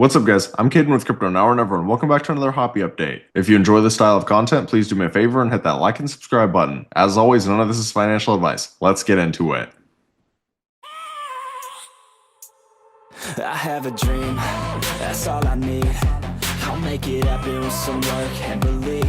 What's up guys, I'm Caden with Crypto Now or Never and welcome back to another Hoppy update. If you enjoy this style of content, please do me a favor and hit that like and subscribe button. As always, none of this is financial advice. Let's get into it. I have a dream, that's all I need. I'll make it happen with some work and belief.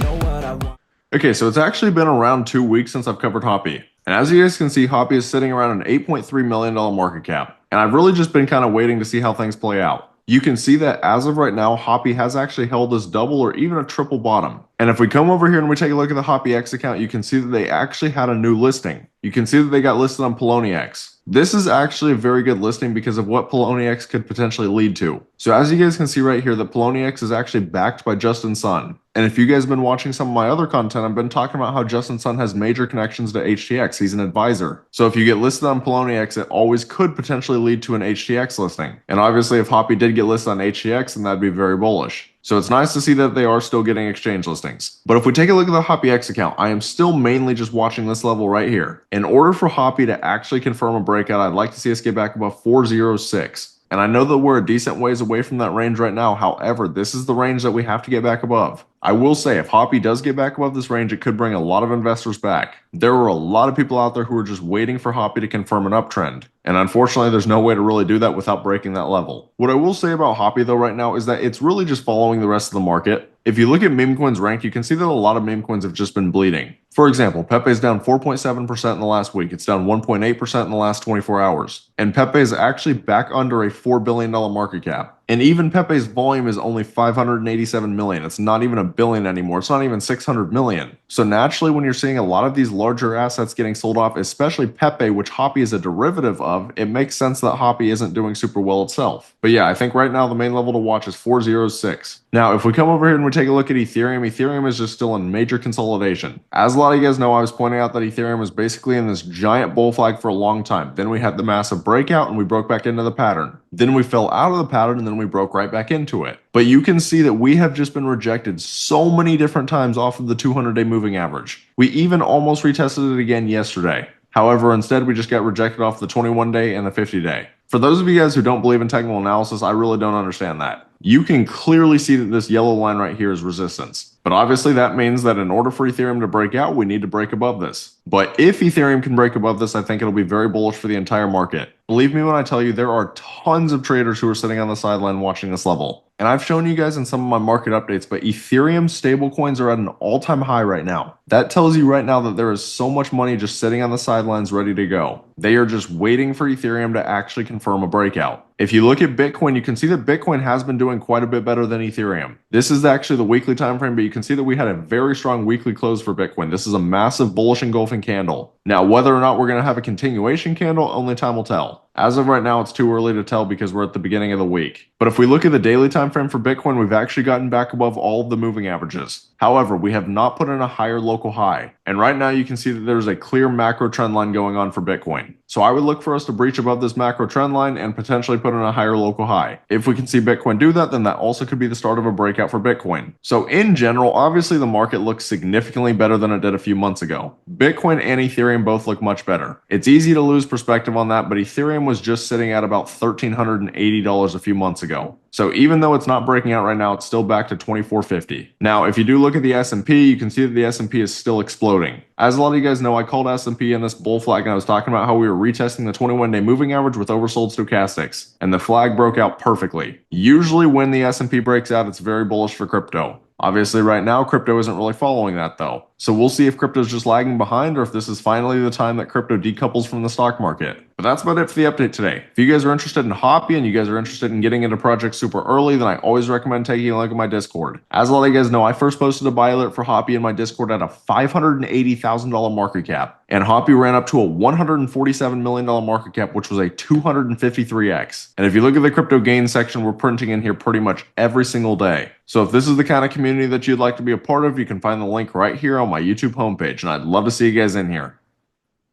Know what I want. Okay, so it's actually been around 2 weeks since I've covered Hoppy. And as you guys can see, Hoppy is sitting around an $8.3 million market cap. And I've really just been kind of waiting to see how things play out. You can see that as of right now, Hoppy has actually held this double or even a triple bottom. And if we come over here and we take a look at the Hoppy X account, you can see that they actually had a new listing. You can see that they got listed on X. This is actually a very good listing because of what X could potentially lead to. So as you guys can see right here, that X is actually backed by Justin Sun. And if you guys have been watching some of my other content, I've been talking about how Justin Sun has major connections to HTX. He's an advisor. So if you get listed on X, it always could potentially lead to an HTX listing. And obviously if Hoppy did get listed on HTX, then that'd be very bullish. So it's nice to see that they are still getting exchange listings. But if we take a look at the Hoppy X account, I am still mainly just watching this level right here. In order for Hoppy to actually confirm a breakout, I'd like to see us get back above 406. And I know that we're a decent ways away from that range right now. However, this is the range that we have to get back above. I will say if Hoppy does get back above this range, it could bring a lot of investors back. There are a lot of people out there who are just waiting for Hoppy to confirm an uptrend. And unfortunately, there's no way to really do that without breaking that level. What I will say about Hoppy though right now is that it's really just following the rest of the market. If you look at meme coins rank, you can see that a lot of meme coins have just been bleeding. For example, Pepe is down 4.7% in the last week. It's down 1.8% in the last 24 hours. And Pepe is actually back under a $4 billion market cap. And even Pepe's volume is only 587 million. It's not even a billion anymore. It's not even 600 million. So naturally, when you're seeing a lot of these larger assets getting sold off, especially Pepe, which Hoppy is a derivative of, it makes sense that Hoppy isn't doing super well itself. But yeah, I think right now the main level to watch is 406. Now, if we come over here and we take a look at Ethereum, Ethereum is just still in major consolidation. As a lot of you guys know, I was pointing out that Ethereum was basically in this giant bull flag for a long time. Then we had the massive breakout and we broke back into the pattern. Then we fell out of the pattern and then we broke right back into it. But you can see that we have just been rejected so many different times off of the 200-day moving average. We even almost retested it again yesterday. However, instead we just got rejected off the 21-day and the 50-day. For those of you guys who don't believe in technical analysis, I really don't understand that. You can clearly see that this yellow line right here is resistance. But obviously that means that in order for Ethereum to break out, we need to break above this. But if Ethereum can break above this, I think it'll be very bullish for the entire market. Believe me when I tell you, there are tons of traders who are sitting on the sideline watching this level. And I've shown you guys in some of my market updates, but Ethereum stablecoins are at an all-time high right now. That tells you right now that there is so much money just sitting on the sidelines ready to go. They are just waiting for Ethereum to actually confirm a breakout. If you look at Bitcoin, you can see that Bitcoin has been doing quite a bit better than Ethereum. This is actually the weekly time frame, but you can see that we had a very strong weekly close for Bitcoin. This is a massive bullish engulfing candle. Now, whether or not we're going to have a continuation candle, only time will tell. As of right now, it's too early to tell because we're at the beginning of the week. But if we look at the daily time frame for Bitcoin, we've actually gotten back above all of the moving averages. However, we have not put in a higher local high. And right now you can see that there's a clear macro trend line going on for Bitcoin. So I would look for us to breach above this macro trend line and potentially put in a higher local high. If we can see Bitcoin do that, then that also could be the start of a breakout for Bitcoin. So in general, obviously the market looks significantly better than it did a few months ago. Bitcoin and Ethereum both look much better. It's easy to lose perspective on that, but Ethereum was just sitting at about $1,380 a few months ago. So even though it's not breaking out right now, it's still back to 2450. Now, if you do look at the S&P, you can see that the S&P is still exploding. As a lot of you guys know, I called S&P in this bull flag and I was talking about how we were retesting the 21-day moving average with oversold stochastics. And the flag broke out perfectly. Usually when the S&P breaks out, it's very bullish for crypto. Obviously right now, crypto isn't really following that though. So we'll see if crypto is just lagging behind or if this is finally the time that crypto decouples from the stock market. But that's about it for the update today. If you guys are interested in Hoppy and you guys are interested in getting into projects super early, then I always recommend taking a look at my Discord. As a lot of you guys know, I first posted a buy alert for Hoppy in my Discord at a $580,000 market cap. And Hoppy ran up to a $147 million market cap, which was a 253x. And if you look at the crypto gains section, we're printing in here pretty much every single day. So if this is the kind of community that you'd like to be a part of, you can find the link right here on my YouTube homepage, and I'd love to see you guys in here.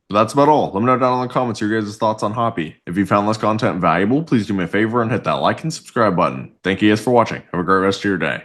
But that's about all. Let me know down in the comments your guys' thoughts on Hoppy. If you found this content valuable, please do me a favor and hit that like and subscribe button. Thank you guys for watching. Have a great rest of your day.